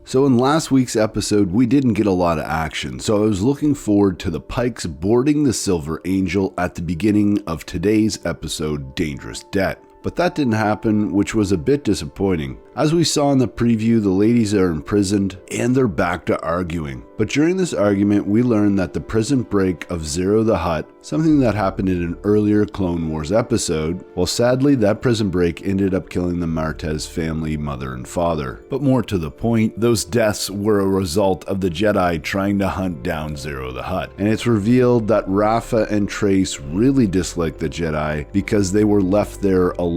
So in last week's episode, we didn't get a lot of action, so I was looking forward to the Pikes boarding the Silver Angel at the beginning of today's episode, Dangerous Debt. But that didn't happen, which was a bit disappointing. As we saw in the preview, the ladies are imprisoned and they're back to arguing. But during this argument, we learned that the prison break of Zero the Hutt, something that happened in an earlier Clone Wars episode, well sadly that prison break ended up killing the Martez family, mother and father. But more to the point, those deaths were a result of the Jedi trying to hunt down Zero the Hutt. And it's revealed that Rafa and Trace really disliked the Jedi because they were left there alone.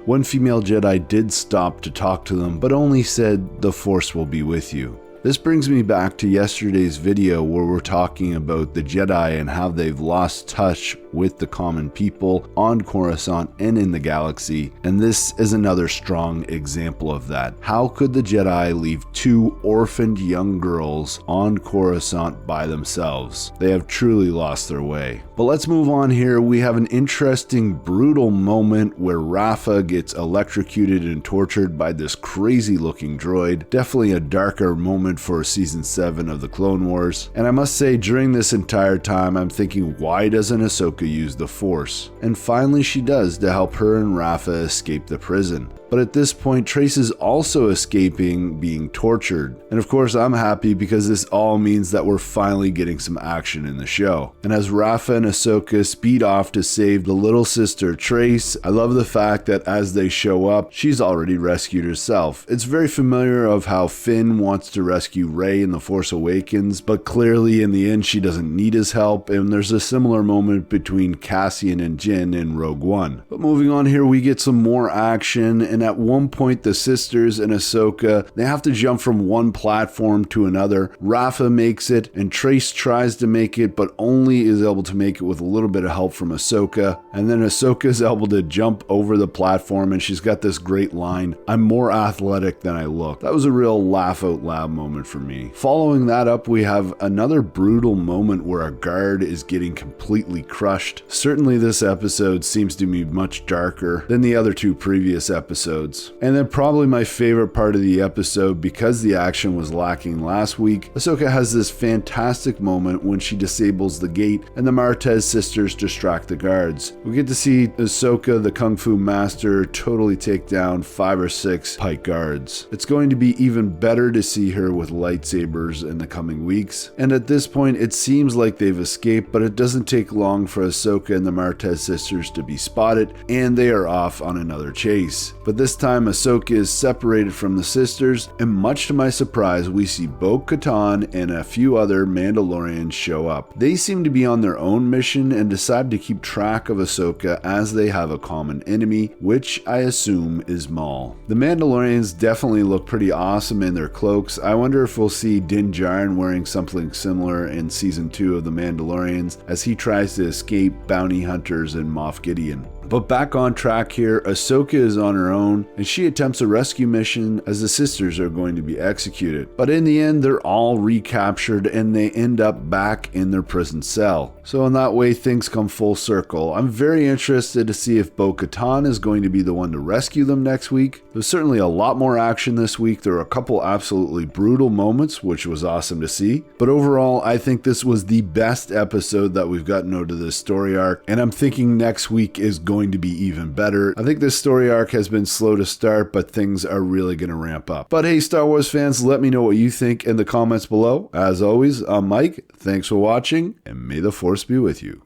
One female Jedi did stop to talk to them, but only said, "The Force will be with you." This brings me back to yesterday's video where we're talking about the Jedi and how they've lost touch with the common people on Coruscant and in the galaxy, and this is another strong example of that. How could the Jedi leave two orphaned young girls on Coruscant by themselves? They have truly lost their way. But let's move on here. We have an interesting, brutal moment where Rafa gets electrocuted and tortured by this crazy looking droid. Definitely a darker moment for season 7 of the Clone Wars. And I must say, during this entire time, I'm thinking, why doesn't Ahsoka use the Force? And finally she does, to help her and Rafa escape the prison. But at this point, Trace is also escaping being tortured. And of course, I'm happy because this all means that we're finally getting some action in the show. And as Rafa and Ahsoka speed off to save the little sister Trace, I love the fact that as they show up, she's already rescued herself. It's very familiar of how Finn wants to rescue Rey in The Force Awakens, but clearly in the end she doesn't need his help, and there's a similar moment between Cassian and Jyn in Rogue One. But moving on here, we get some more action, and at one point the sisters and Ahsoka, they have to jump from one platform to another. Rafa makes it, and Trace tries to make it, but only is able to make it with a little bit of help from Ahsoka. And then Ahsoka is able to jump over the platform, and she's got this great line, "I'm more athletic than I look." That was a real laugh out loud moment for me. Following that up, we have another brutal moment where a guard is getting completely crushed. Certainly this episode seems to be much darker than the other two previous episodes. And then probably my favorite part of the episode, because the action was lacking last week, Ahsoka has this fantastic moment when she disables the gate and the Martez sisters distract the guards. We get to see Ahsoka, the Kung Fu master, totally take down 5 or 6 Pike guards. It's going to be even better to see her with lightsabers in the coming weeks. And at this point, it seems like they've escaped, but it doesn't take long for Ahsoka and the Martez sisters to be spotted, and they are off on another chase. But this time, Ahsoka is separated from the sisters, and much to my surprise, we see Bo-Katan and a few other Mandalorians show up. They seem to be on their own mission and decide to keep track of Ahsoka as they have a common enemy, which I assume is Maul. The Mandalorians definitely look pretty awesome in their cloaks. I wonder if we'll see Din Djarin wearing something similar in season 2 of The Mandalorians as he tries to escape bounty hunters and Moff Gideon. But back on track here, Ahsoka is on her own and she attempts a rescue mission as the sisters are going to be executed. But in the end, they're all recaptured and they end up back in their prison cell. So in that way, things come full circle. I'm very interested to see if Bo-Katan is going to be the one to rescue them next week. There's certainly a lot more action this week. There are a couple absolutely brutal moments, which was awesome to see. But overall, I think this was the best episode that we've gotten out of this story arc. And I'm thinking next week is going to be even better. I think this story arc has been slow to start, but things are really going to ramp up. But hey, Star Wars fans, let me know what you think in the comments below. As always, I'm Mike. Thanks for watching, and may the Force be with you.